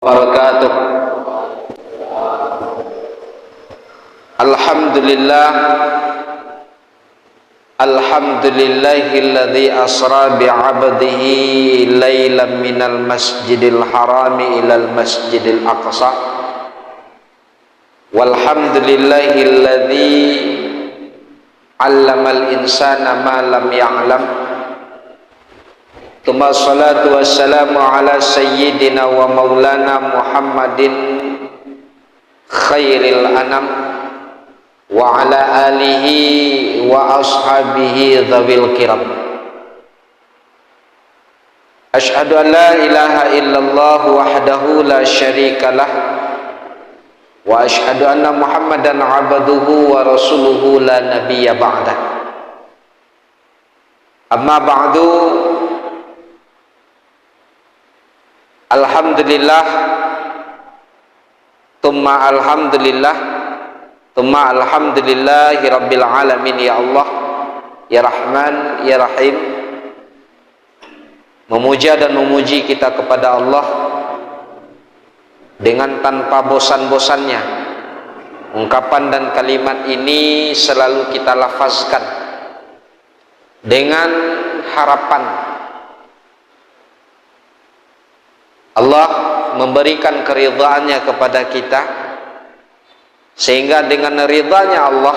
Wabarakatuh. Alhamdulillah, alhamdulillahilladzi asra bi'abdihi lailan minal masjidil harami ilal masjidil aqsa. Walhamdulillahilladzi 'allamal insana ma lam ya'lam. Tsumma salatu wassalamu ala sayyidina wa maulana Muhammadin khairil anam wa ala alihi wa ashabihi dhawil kiram. Ashhadu an la ilaha illallah wahdahu la syarika lah wa ashhadu anna Muhammadan abduhu wa rasuluhu la nabiyya ba'dah. Amma ba'du. Alhamdulillah, tumma alhamdulillah, tumma alhamdulillahi rabbil alamin. Ya Allah, ya Rahman, ya Rahim, memuja dan memuji kita kepada Allah dengan tanpa bosan-bosannya. Ungkapan dan kalimat ini selalu kita lafazkan dengan harapan Allah memberikan keridhaannya kepada kita, sehingga dengan ridhanya Allah,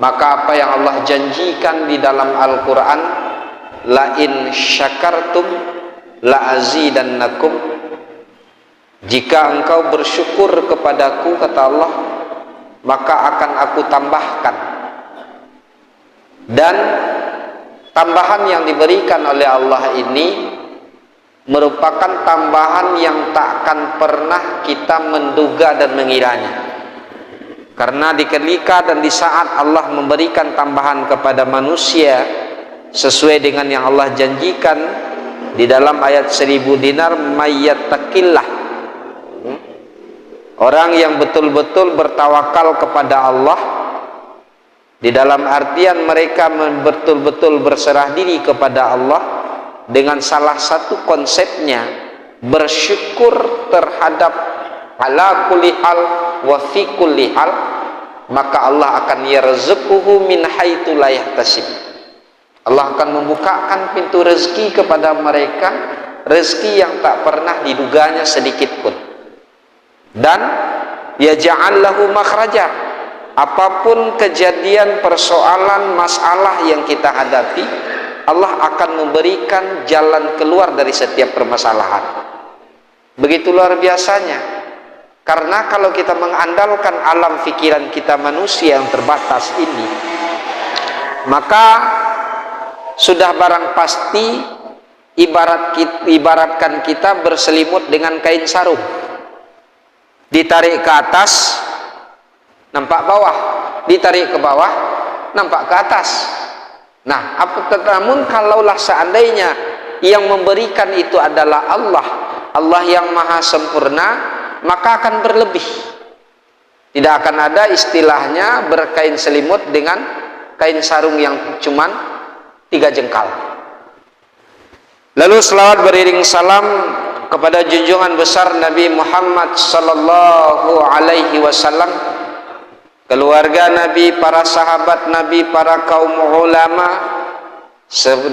maka apa yang Allah janjikan di dalam Al-Quran, la in syakartum la azidannakum, jika engkau bersyukur kepadaku, kata Allah, maka akan aku tambahkan. Dan tambahan yang diberikan oleh Allah ini merupakan tambahan yang takkan pernah kita menduga dan mengiranya. Karena di ketika dan di saat Allah memberikan tambahan kepada manusia sesuai dengan yang Allah janjikan di dalam ayat 1000 dinar, mayyattaqillah, orang yang betul-betul bertawakal kepada Allah, di dalam artian mereka betul-betul berserah diri kepada Allah, dengan salah satu konsepnya bersyukur terhadap ala kulli hal wa fi kulli hal, maka Allah akan yarzuquhu min haitsu la yahtasib. Allah akan membukakan pintu rezeki kepada mereka, rezeki yang tak pernah diduganya sedikit pun. Dan yaj'al lahu makhraja, apapun kejadian, persoalan, masalah yang kita hadapi, Allah akan memberikan jalan keluar dari setiap permasalahan. Begitu luar biasanya. Karena kalau kita mengandalkan alam pikiran kita manusia yang terbatas ini, maka sudah barang pasti ibaratkan kita berselimut dengan kain sarung. Ditarik ke atas, nampak bawah. Ditarik ke bawah, nampak ke atas. Nah, namun kalaulah seandainya yang memberikan itu adalah Allah, Allah yang maha sempurna, maka akan berlebih. Tidak akan ada istilahnya berkain selimut dengan kain sarung yang cuman 3 jengkal. Lalu selawat beriring salam kepada junjungan besar Nabi Muhammad sallallahu alaihi wasallam, keluarga Nabi, para sahabat Nabi, para kaum ulama,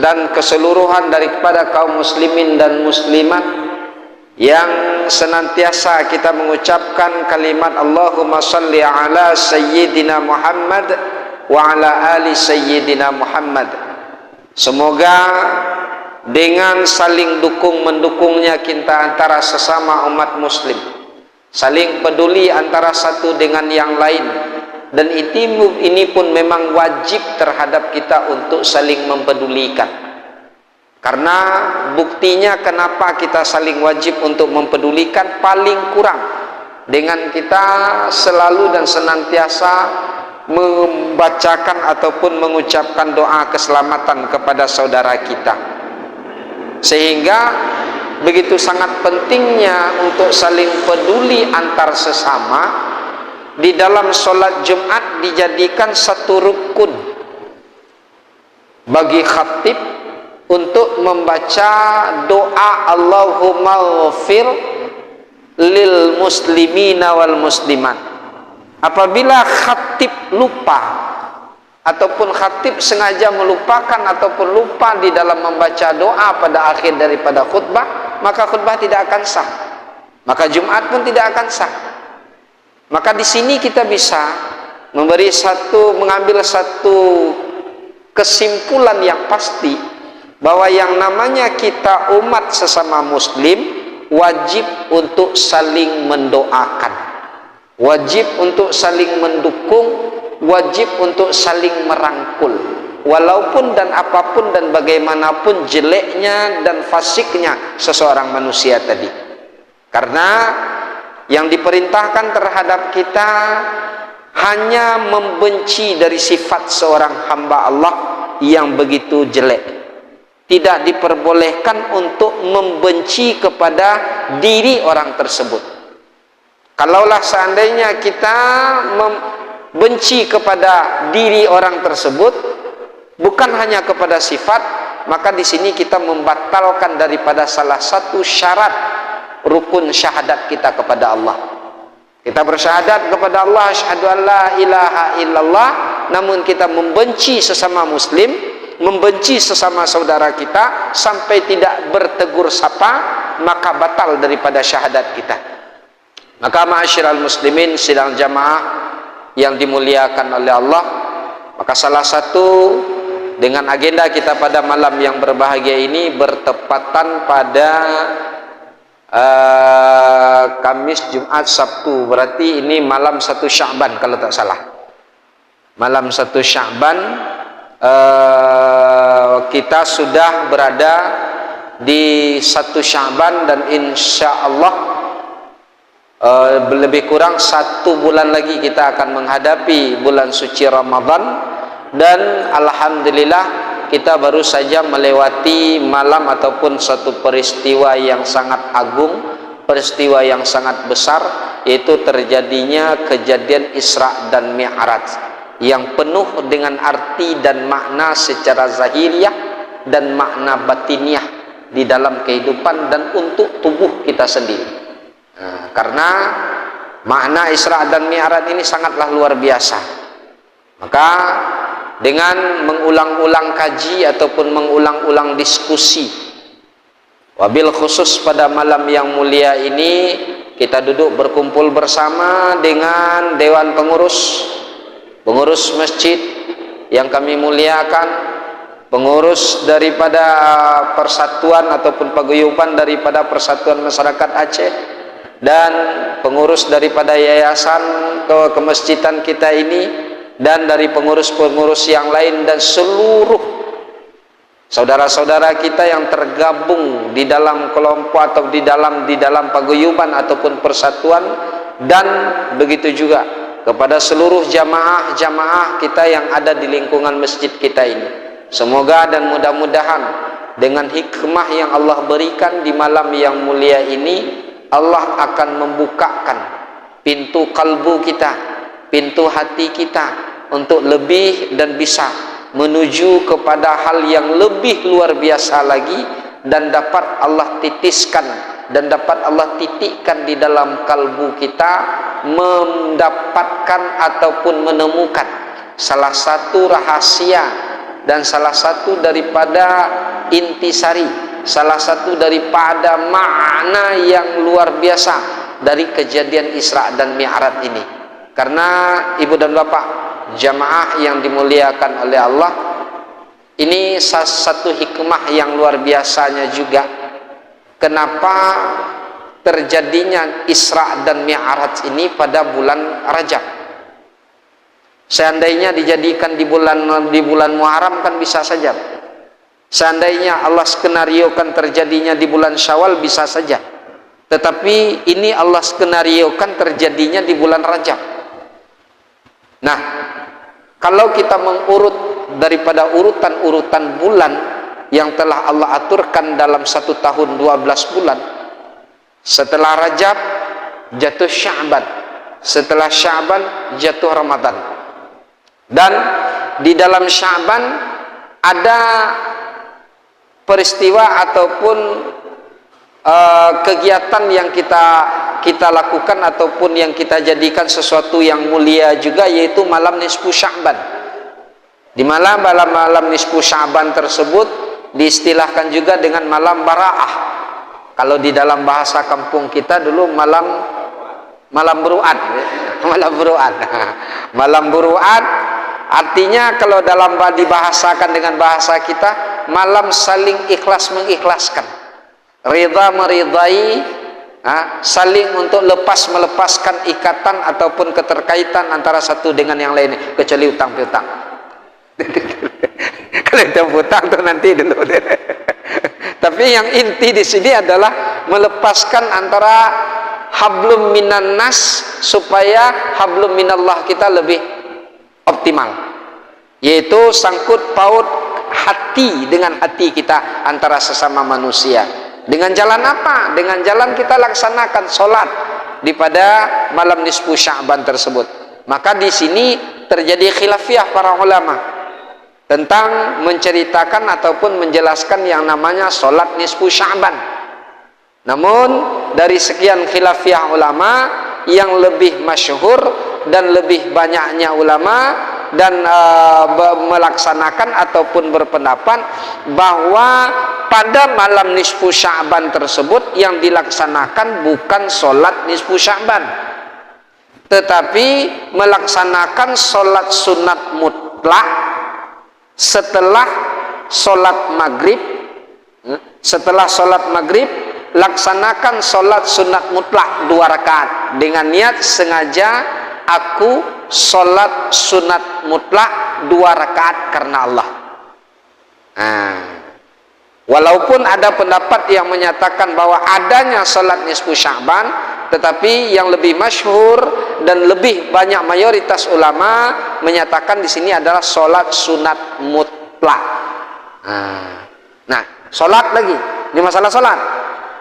dan keseluruhan daripada kaum muslimin dan muslimat yang senantiasa kita mengucapkan kalimat Allahumma salli ala sayyidina Muhammad wa ala ali sayyidina Muhammad. Semoga dengan saling dukung-mendukungnya kita antara sesama umat muslim, saling peduli antara satu dengan yang lain, dan ini pun memang wajib terhadap kita untuk saling mempedulikan. Karena buktinya kenapa kita saling wajib untuk mempedulikan, paling kurang dengan kita selalu dan senantiasa membacakan ataupun mengucapkan doa keselamatan kepada saudara kita. Sehingga begitu sangat pentingnya untuk saling peduli antar sesama. Di dalam sholat Jumat dijadikan satu rukun bagi khatib untuk membaca doa Allahumma ghafir lil muslimina wal muslimat. Apabila khatib lupa ataupun khatib sengaja melupakan ataupun lupa di dalam membaca doa pada akhir daripada khutbah, maka khutbah tidak akan sah, maka Jumat pun tidak akan sah. Maka di sini kita bisa mengambil satu kesimpulan yang pasti bahwa yang namanya kita umat sesama muslim wajib untuk saling mendoakan, wajib untuk saling mendukung, wajib untuk saling merangkul, walaupun dan apapun dan bagaimanapun jeleknya dan fasiknya seseorang manusia tadi. Karena yang diperintahkan terhadap kita hanya membenci dari sifat seorang hamba Allah yang begitu jelek. Tidak diperbolehkan untuk membenci kepada diri orang tersebut. Kalaulah seandainya kita benci kepada diri orang tersebut, bukan hanya kepada sifat, maka di sini kita membatalkan daripada salah satu syarat rukun syahadat kita kepada Allah. Kita bersyahadat kepada Allah, asyhadu an la ilaha illallah, namun kita membenci sesama muslim, membenci sesama saudara kita sampai tidak bertegur sapa, maka batal daripada syahadat kita. Maka ma'asyiral muslimin sidang jamaah yang dimuliakan oleh Allah, maka salah satu dengan agenda kita pada malam yang berbahagia ini bertepatan pada Kamis, Jumat, Sabtu, berarti ini malam 1 Sya'ban kalau tak salah. Malam 1 Sya'ban kita sudah berada di 1 Sya'ban dan insya Allah lebih kurang 1 bulan lagi kita akan menghadapi bulan suci Ramadan. Dan alhamdulillah kita baru saja melewati malam ataupun satu peristiwa yang sangat agung, peristiwa yang sangat besar, yaitu terjadinya kejadian Isra dan Mi'raj yang penuh dengan arti dan makna secara zahiriah dan makna batiniah di dalam kehidupan dan untuk tubuh kita sendiri. Karena makna Isra dan Mi'raj ini sangatlah luar biasa. Maka dengan mengulang-ulang kaji ataupun mengulang-ulang diskusi, wabil khusus pada malam yang mulia ini kita duduk berkumpul bersama dengan Dewan Pengurus masjid yang kami muliakan, pengurus daripada persatuan ataupun paguyuban daripada Persatuan Masyarakat Aceh, dan pengurus daripada yayasan kemasjidan kita ini, dan dari pengurus-pengurus yang lain, dan seluruh saudara-saudara kita yang tergabung di dalam kelompok atau di dalam paguyuban ataupun persatuan, dan begitu juga kepada seluruh jamaah kita yang ada di lingkungan masjid kita ini. Semoga dan mudah-mudahan dengan hikmah yang Allah berikan di malam yang mulia ini, Allah akan membukakan pintu kalbu kita, pintu hati kita untuk lebih dan bisa menuju kepada hal yang lebih luar biasa lagi, dan dapat Allah titiskan dan dapat Allah titikkan di dalam kalbu kita, mendapatkan ataupun menemukan salah satu rahasia dan salah satu daripada intisari, salah satu daripada makna yang luar biasa dari kejadian Isra dan Mi'raj ini. Karena ibu dan bapak jamaah yang dimuliakan oleh Allah, ini salah satu hikmah yang luar biasanya juga kenapa terjadinya Isra dan Mi'raj ini pada bulan Rajab. Seandainya dijadikan di bulan Muharram kan bisa saja. Seandainya Allah skenariokan terjadinya di bulan Syawal bisa saja. Tetapi ini Allah skenariokan terjadinya di bulan Rajab. Nah, kalau kita mengurut daripada urutan-urutan bulan yang telah Allah aturkan dalam 1 tahun 12 bulan, setelah Rajab jatuh Sya'ban, setelah Sya'ban jatuh Ramadan, dan di dalam Sya'ban ada peristiwa ataupun kegiatan yang kita lakukan ataupun yang kita jadikan sesuatu yang mulia juga, yaitu malam nisfu Sya'ban. Di malam nisfu Sya'ban tersebut diistilahkan juga dengan malam Bara'ah. Kalau di dalam bahasa kampung kita dulu malam beruat. Malam beruat artinya kalau dalam dibahasakan dengan bahasa kita, malam saling ikhlas mengikhlaskan, ridha meridai, saling untuk melepaskan ikatan ataupun keterkaitan antara satu dengan yang lain, kecuali utang piutang. Kalau utang piutang tuh nanti dulu. Tapi yang inti di sini adalah melepaskan antara hablum minan nas supaya hablum minallah kita lebih optimal, yaitu sangkut paut hati dengan hati kita antara sesama manusia. Dengan jalan apa? Dengan jalan kita laksanakan sholat di pada malam nisfu Sya'ban tersebut. Maka di sini terjadi khilafiyah para ulama tentang menceritakan ataupun menjelaskan yang namanya sholat nisfu Sya'ban. Namun dari sekian khilafiyah ulama, yang lebih masyhur dan lebih banyaknya ulama dan melaksanakan ataupun berpendapat bahwa pada malam nisfu Sya'ban tersebut yang dilaksanakan bukan sholat nisfu Sya'ban, tetapi melaksanakan sholat sunat mutlak setelah sholat maghrib. Setelah sholat maghrib laksanakan sholat sunat mutlak 2 rakaat dengan niat sengaja aku sholat sunat mutlak 2 rakaat karena Allah. Walaupun ada pendapat yang menyatakan bahwa adanya sholat nisfu Sya'ban, tetapi yang lebih masyhur dan lebih banyak mayoritas ulama menyatakan di sini adalah sholat sunat mutlak. Nah, sholat lagi, ini masalah sholat.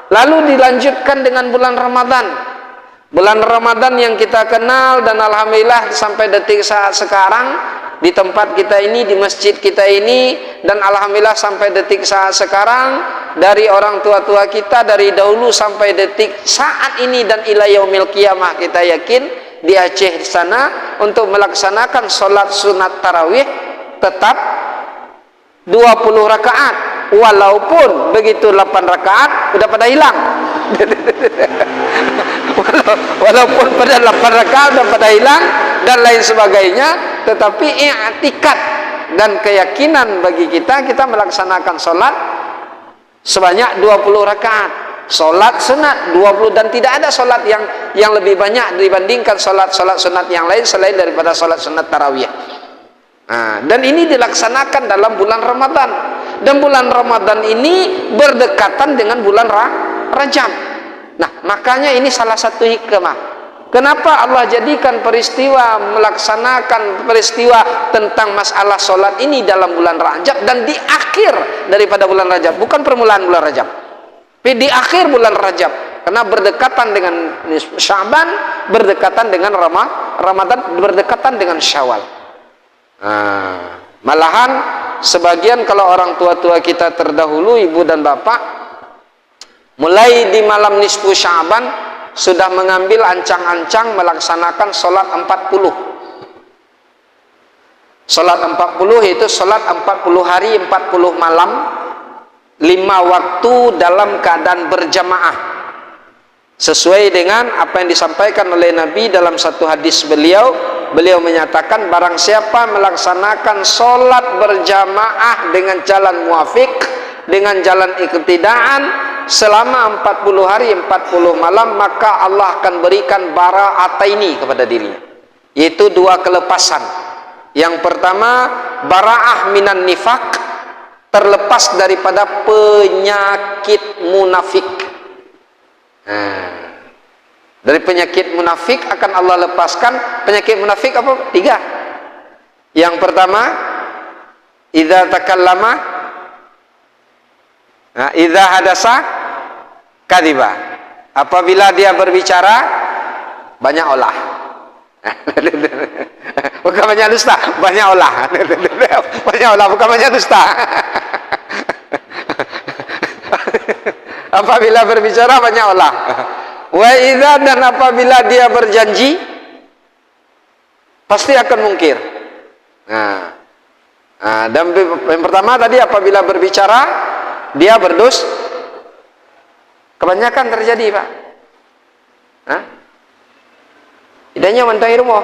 Lalu dilanjutkan dengan bulan Ramadan. Bulan Ramadan yang kita kenal dan alhamdulillah sampai detik saat sekarang di tempat kita ini, di masjid kita ini, dan alhamdulillah sampai detik saat sekarang dari orang tua-tua kita dari dahulu sampai detik saat ini dan ila yaumil qiyamah, kita yakin di Aceh sana untuk melaksanakan sholat sunat tarawih tetap 20 rakaat. Walaupun begitu 8 rakaat udah pada hilang. Walaupun pada 8 rakaat udah pada hilang dan lain sebagainya, tetapi i'tikad dan keyakinan bagi kita melaksanakan sholat sebanyak 20 rakaat. Sholat sunat 20, dan tidak ada sholat yang lebih banyak dibandingkan sholat sunat yang lain selain daripada sholat sunat tarawih. Dan ini dilaksanakan dalam bulan Ramadan, dan bulan Ramadan ini berdekatan dengan bulan Rajab. Nah, makanya ini salah satu hikmah kenapa Allah jadikan melaksanakan peristiwa tentang masalah sholat ini dalam bulan Rajab dan di akhir daripada bulan Rajab, bukan permulaan bulan Rajab, tapi di akhir bulan Rajab, karena berdekatan dengan Sya'ban, berdekatan dengan Ramadan, berdekatan dengan Syawal. Malahan sebagian kalau orang tua-tua kita terdahulu, ibu dan bapak, mulai di malam nisfu Sya'ban sudah mengambil ancang-ancang melaksanakan sholat 40. Sholat 40 yaitu sholat 40 hari 40 malam, 5 waktu dalam keadaan berjamaah, sesuai dengan apa yang disampaikan oleh Nabi dalam satu hadis beliau menyatakan barang siapa melaksanakan sholat berjamaah dengan jalan muafik, dengan jalan iktidaan selama 40 hari 40 malam, maka Allah akan berikan bara'ataini kepada dirinya, yaitu 2 kelepasan. Yang pertama, bara'ah minan nifaq, terlepas daripada penyakit munafik. Dari penyakit munafik akan Allah lepaskan. Penyakit munafik apa? 3. Yang pertama, idza takallama, idza hadasa kadziba. Apabila dia berbicara banyak olah. Bukan banyak dusta, banyak olah. Banyak olah, bukan banyak dusta. Apabila berbicara banyak olah. Wa idza, dan apabila dia berjanji pasti akan mungkir. Dan yang pertama tadi apabila berbicara dia berdusta. Kebanyakan terjadi, Pak. Idanya mentang rumah.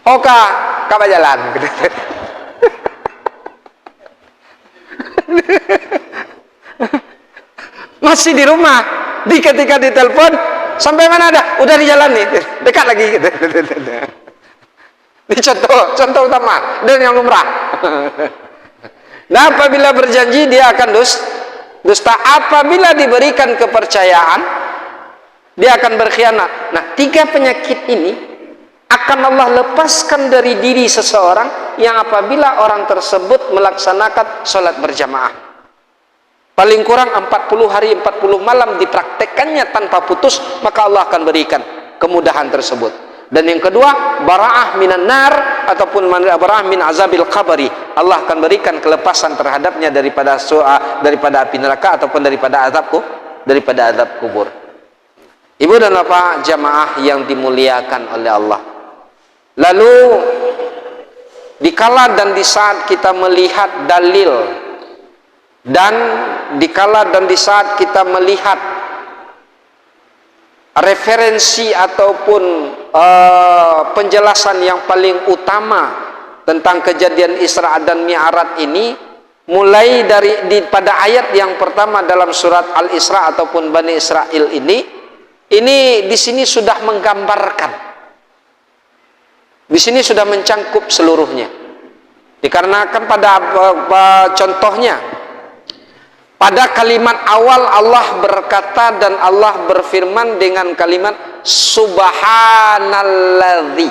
Oka, kapa jalan. Masih di rumah. Ketika ditelepon, sampai mana ada? Udah di jalan nih, dekat lagi. Ini contoh utama dan yang lumrah. Nah, apabila berjanji dia akan dusta. Apabila diberikan kepercayaan, dia akan berkhianat. Nah, 3 penyakit ini akan Allah lepaskan dari diri seseorang yang apabila orang tersebut melaksanakan sholat berjamaah. Paling kurang 40 hari 40 malam dipraktekkannya tanpa putus, maka Allah akan berikan kemudahan tersebut. Dan yang kedua, bara'ah minan nar, ataupun bara'ah min azabil qabri. Allah akan berikan kelepasan terhadapnya daripada api neraka ataupun daripada azab kubur. Ibu dan bapak jamaah yang dimuliakan oleh Allah. Lalu dikala dan di saat kita melihat dalil, dan dikala dan di saat kita melihat referensi ataupun penjelasan yang paling utama tentang kejadian Isra dan Mi'raj ini, mulai dari pada ayat yang pertama dalam surat Al-Isra ataupun Bani Israel ini di sini sudah menggambarkan, di sini sudah mencangkup seluruhnya. Dikarenakan pada contohnya pada kalimat awal Allah berkata dan Allah berfirman dengan kalimat Subhanalladzi,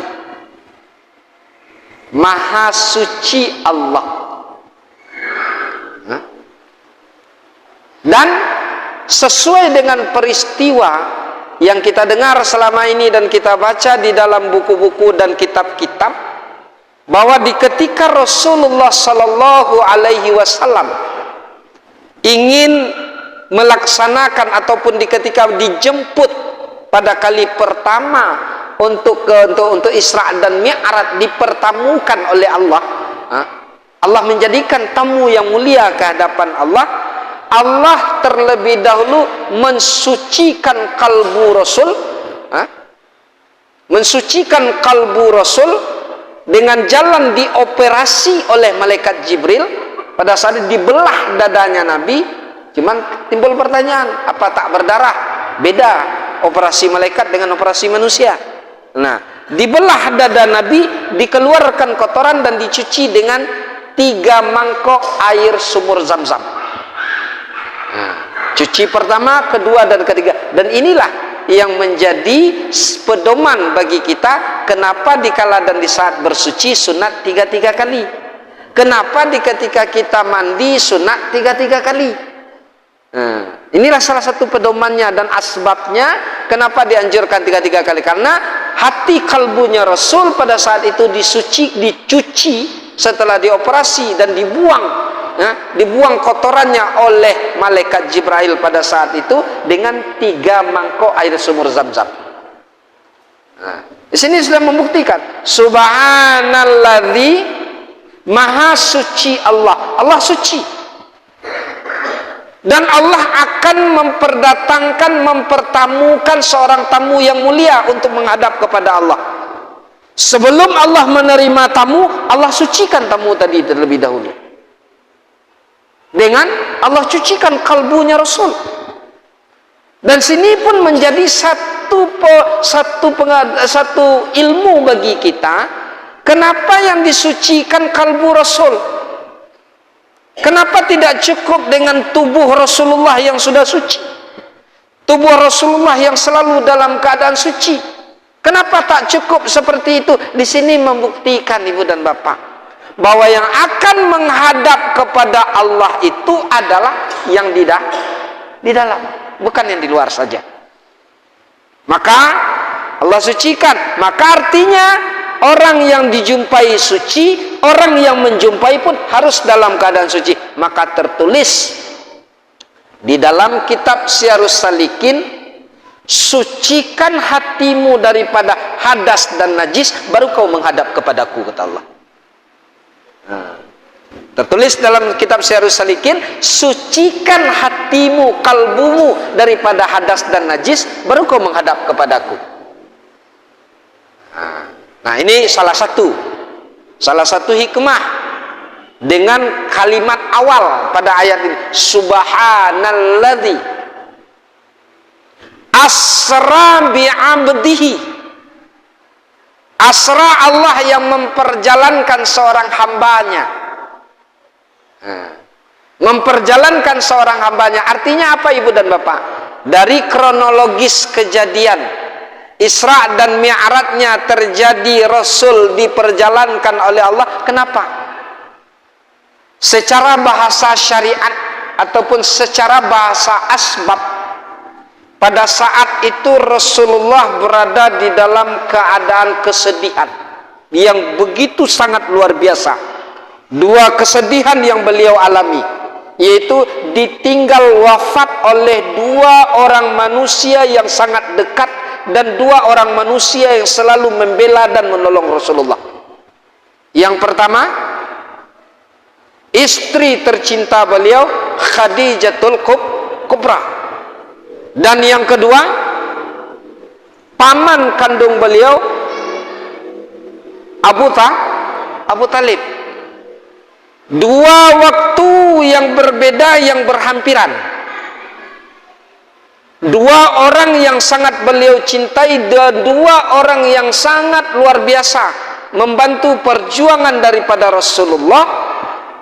Maha suci Allah. Dan sesuai dengan peristiwa yang kita dengar selama ini dan kita baca di dalam buku-buku dan kitab-kitab, bahwa ketika Rasulullah Sallallahu Alaihi Wasallam ingin melaksanakan ataupun ketika dijemput pada kali pertama untuk Isra dan Mi'raj, dipertemukan oleh Allah. Allah menjadikan tamu yang mulia ke hadapan Allah. Allah terlebih dahulu mensucikan kalbu Rasul, mensucikan kalbu Rasul dengan jalan dioperasi oleh malaikat Jibril. Pada saat dibelah dadanya Nabi, cuman timbul pertanyaan, apa tak berdarah? Beda operasi malaikat dengan operasi manusia. Nah, dibelah dada Nabi, dikeluarkan kotoran dan dicuci dengan 3 mangkok air sumur Zam-Zam. Nah, cuci pertama, kedua dan ketiga. Dan inilah yang menjadi pedoman bagi kita, kenapa dikala dan di saat bersuci sunat 3 kali. Kenapa ketika kita mandi sunat 3 kali? Inilah salah satu pedomannya dan asbabnya kenapa dianjurkan 3 kali. Karena hati kalbunya Rasul pada saat itu dicuci setelah dioperasi dan dibuang kotorannya oleh malaikat Jibril pada saat itu dengan 3 mangkok air sumur Zam-Zam. Di sini sudah membuktikan Subhanalladzi, Maha suci Allah. Allah suci. Dan Allah akan mempertamukan seorang tamu yang mulia untuk menghadap kepada Allah. Sebelum Allah menerima tamu, Allah sucikan tamu tadi terlebih dahulu. Dengan Allah cucikan kalbunya Rasul. Dan sini pun menjadi satu ilmu bagi kita. Kenapa yang disucikan kalbu Rasul? Kenapa tidak cukup dengan tubuh Rasulullah yang sudah suci? Tubuh Rasulullah yang selalu dalam keadaan suci. Kenapa tak cukup seperti itu? Di sini membuktikan ibu dan bapak bahwa yang akan menghadap kepada Allah itu adalah yang di dalam, bukan yang di luar saja. Maka Allah sucikan, maka artinya orang yang dijumpai suci, orang yang menjumpai pun harus dalam keadaan suci. Maka tertulis di dalam kitab Syiarus Salikin sucikan hatimu daripada hadas dan najis, baru kau menghadap kepadaku, kata Allah. Tertulis dalam kitab Syarhus Salikin, sucikan hatimu, kalbumu daripada hadas dan najis, baru kau menghadap kepadaku. Nah, ini salah satu hikmah dengan kalimat awal pada ayat ini, subhanalladzi asra bi'abdihi. Asra, Allah yang memperjalankan seorang hambanya. Memperjalankan seorang hambanya artinya apa, ibu dan bapak? Dari kronologis kejadian Isra dan Mi'rajnya terjadi, Rasul diperjalankan oleh Allah. Kenapa? Secara bahasa syariat ataupun secara bahasa asbab, pada saat itu Rasulullah berada di dalam keadaan kesedihan yang begitu sangat luar biasa. Dua kesedihan yang beliau alami, yaitu ditinggal wafat oleh dua orang manusia yang sangat dekat dan dua orang manusia yang selalu membela dan menolong Rasulullah. Yang pertama, istri tercinta beliau, Khadijatul Kubra. Dan yang kedua, paman kandung beliau, Abu Talib. Dua waktu yang berbeda, yang berhampiran. Dua orang yang sangat beliau cintai, dan dua orang yang sangat luar biasa membantu perjuangan daripada Rasulullah.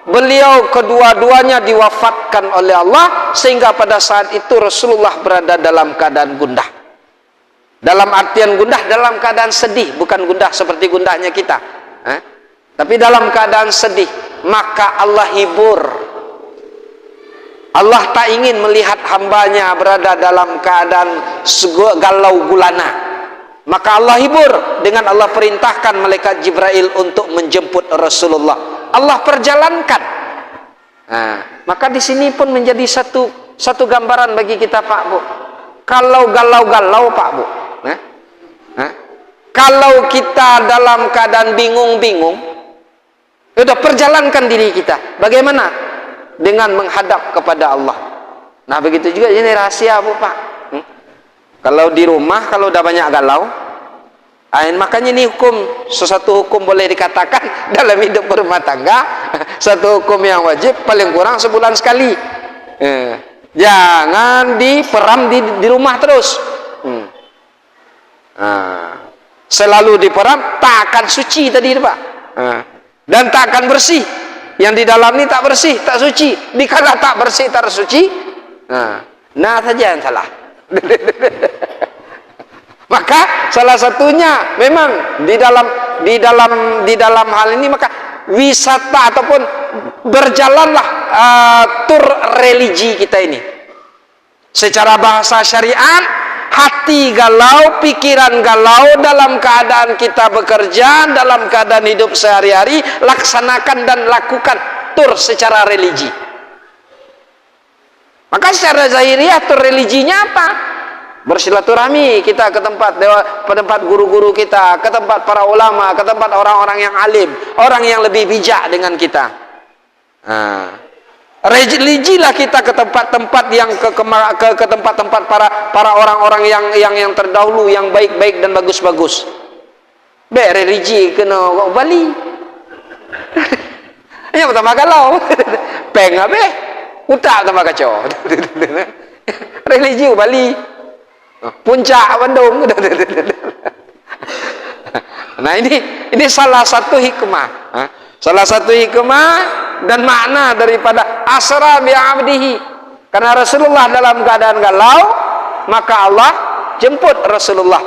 Beliau kedua-duanya diwafatkan oleh Allah, sehingga pada saat itu Rasulullah berada dalam keadaan gundah. Dalam artian gundah, dalam keadaan sedih, bukan gundah seperti gundahnya kita, tapi dalam keadaan sedih. Maka Allah hibur. Allah tak ingin melihat hambanya berada dalam keadaan galau gulana. Maka Allah hibur dengan Allah perintahkan malaikat Jibril untuk menjemput Rasulullah. Allah perjalankan. Maka di sini pun menjadi satu gambaran bagi kita, Pak Bu. Kalau galau-galau, Pak Bu, kalau kita dalam keadaan bingung-bingung, udah perjalankan diri kita. Bagaimana? Dengan menghadap kepada Allah. Nah, begitu juga ini rahasia, Bu, Pak. Kalau di rumah, kalau udah banyak galau, makanya ini hukum, sesuatu hukum boleh dikatakan dalam hidup berumah tangga, satu hukum yang wajib paling kurang sebulan sekali. Jangan diperam di rumah terus. Selalu diperam, tak akan suci tadi, Pak. Dan tak akan bersih. Yang di dalam ini tak bersih, tak suci. Dikala tak bersih, tak suci, nah saja yang salah. Maka salah satunya memang di dalam hal ini, maka wisata ataupun berjalanlah tur religi kita ini. Secara bahasa syariat, hati galau, pikiran galau, dalam keadaan kita bekerja, dalam keadaan hidup sehari-hari, laksanakan dan lakukan tur secara religi. Maka secara zahiriah tur religinya apa? Bersilaturahmi kita ke tempat guru-guru kita, ke tempat para ulama, ke tempat orang-orang yang alim, orang yang lebih bijak dengan kita. Religilah kita ke tempat-tempat yang ke tempat-tempat para orang-orang yang terdahulu, yang baik-baik dan bagus-bagus. Religi kena Bali. Yang pertama galau, pengabe, utak tambah kacau. Religi Bali. Puncak Bandung. Nah, ini salah satu hikmah. Salah satu hikmah dan makna daripada asra bi'abdihi. Karena Rasulullah dalam keadaan galau, maka Allah jemput Rasulullah.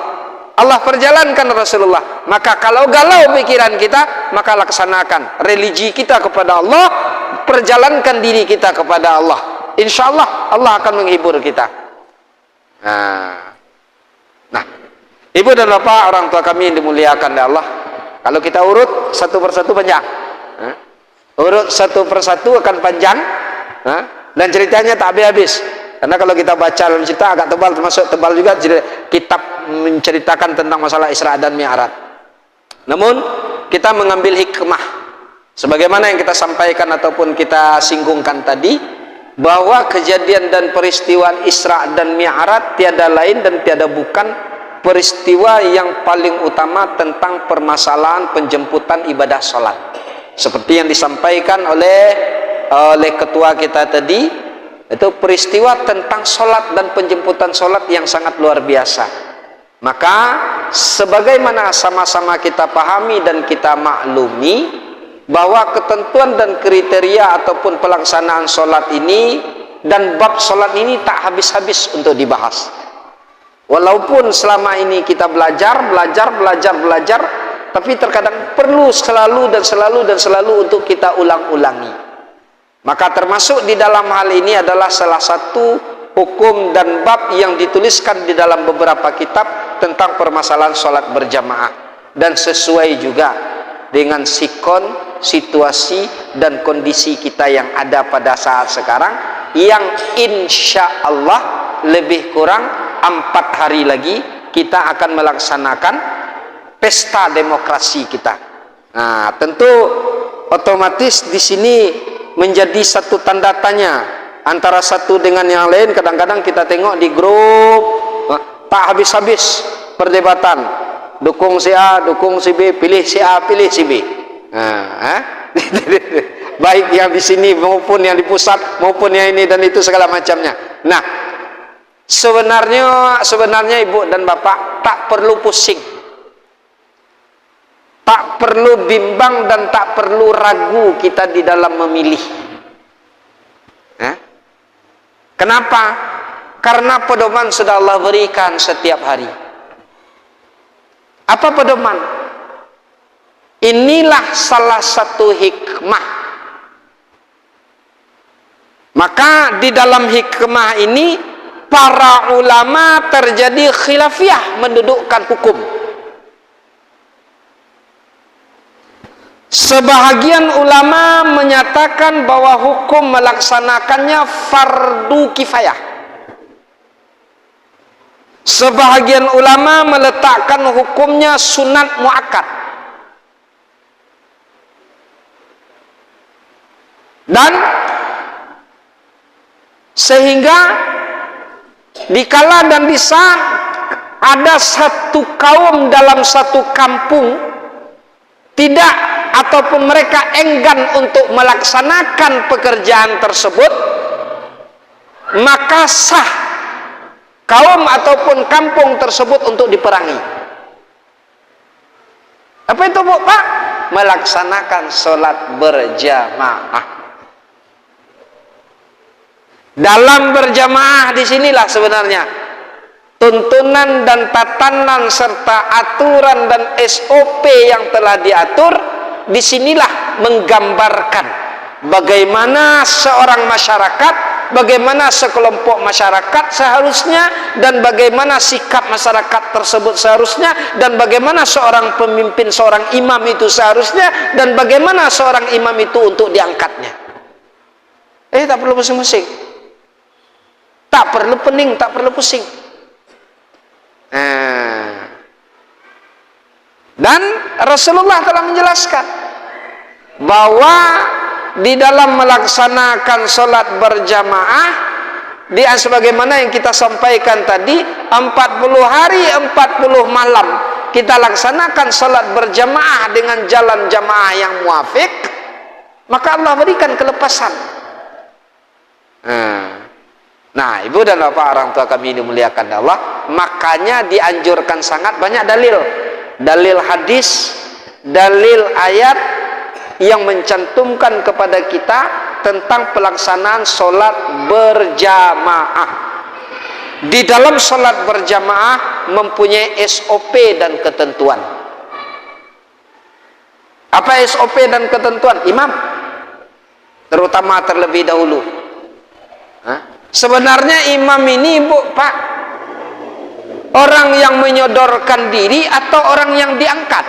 Allah perjalankan Rasulullah. Maka kalau galau pikiran kita, maka laksanakan religi kita kepada Allah, perjalankan diri kita kepada Allah. Insya Allah Allah akan menghibur kita. Nah, ibu dan bapak, orang tua kami yang dimuliakan oleh Allah, kalau kita urut satu persatu panjang, urut satu persatu akan panjang, dan ceritanya tak habis-habis. Karena kalau kita baca dalam cerita agak tebal, termasuk tebal juga kitab menceritakan tentang masalah Isra dan Mi'raj. Namun kita mengambil hikmah sebagaimana yang kita sampaikan ataupun kita singgungkan tadi, bahwa kejadian dan peristiwa Isra dan Mi'raj tiada lain dan tiada bukan peristiwa yang paling utama tentang permasalahan penjemputan ibadah sholat, seperti yang disampaikan oleh ketua kita tadi. Itu peristiwa tentang sholat dan penjemputan sholat yang sangat luar biasa. Maka sebagaimana sama-sama kita pahami dan kita maklumi bahwa ketentuan dan kriteria ataupun pelaksanaan sholat ini dan bab sholat ini tak habis-habis untuk dibahas. Walaupun selama ini kita belajar, tapi terkadang perlu selalu untuk kita ulang-ulangi. Maka termasuk di dalam hal ini adalah salah satu hukum dan bab yang dituliskan di dalam beberapa kitab tentang permasalahan sholat berjamaah, dan sesuai juga dengan sikon, situasi dan kondisi kita yang ada pada saat sekarang, yang insya Allah lebih kurang 4 hari lagi kita akan melaksanakan pesta demokrasi kita. Nah, tentu otomatis di sini menjadi satu tanda tanya antara satu dengan yang lain. Kadang-kadang kita tengok di grup tak habis-habis perdebatan, dukung si A, dukung si B, pilih si A, pilih si B. Baik yang di sini maupun yang di pusat maupun yang ini dan itu segala macamnya. Nah, sebenarnya ibu dan bapak tak perlu pusing, tak perlu bimbang dan tak perlu ragu kita di dalam memilih. Kenapa? Karena pedoman sudah Allah berikan setiap hari. Apa pedoman? Inilah salah satu hikmah. Maka di dalam hikmah ini para ulama terjadi khilafiyah mendudukkan hukum. Sebahagian ulama menyatakan bahwa hukum melaksanakannya fardu kifayah. Sebahagian ulama meletakkan hukumnya sunat muakkad. Dan sehingga dikala dan di saat ada satu kaum dalam satu kampung tidak ataupun mereka enggan untuk melaksanakan pekerjaan tersebut, maka sah kaum ataupun kampung tersebut untuk diperangi. Apa itu Bu, Pak? Melaksanakan sholat berjamaah. Dalam berjamaah disinilah sebenarnya tuntunan dan tatanan serta aturan dan SOP yang telah diatur. Disinilah menggambarkan bagaimana seorang masyarakat, bagaimana sekelompok masyarakat seharusnya, dan bagaimana sikap masyarakat tersebut seharusnya, dan bagaimana seorang pemimpin, seorang imam itu seharusnya, dan bagaimana seorang imam itu untuk diangkatnya. Tak perlu pusing-pusing, tak perlu pening, tak perlu pusing. Dan Rasulullah telah menjelaskan bahwa di dalam melaksanakan sholat berjamaah, sebagaimana yang kita sampaikan tadi, 40 hari 40 malam kita laksanakan sholat berjamaah dengan jalan jamaah yang muafik, maka Allah berikan kelepasan. Nah, ibu dan bapak orang tua kami dimuliakan Allah, makanya dianjurkan sangat banyak dalil hadis, dalil ayat yang mencantumkan kepada kita tentang pelaksanaan sholat berjamaah. Di dalam sholat berjamaah mempunyai SOP dan ketentuan. Apa SOP dan ketentuan? Imam terutama terlebih dahulu. Sebenarnya imam ini, Bu, Pak, orang yang menyodorkan diri atau orang yang diangkat?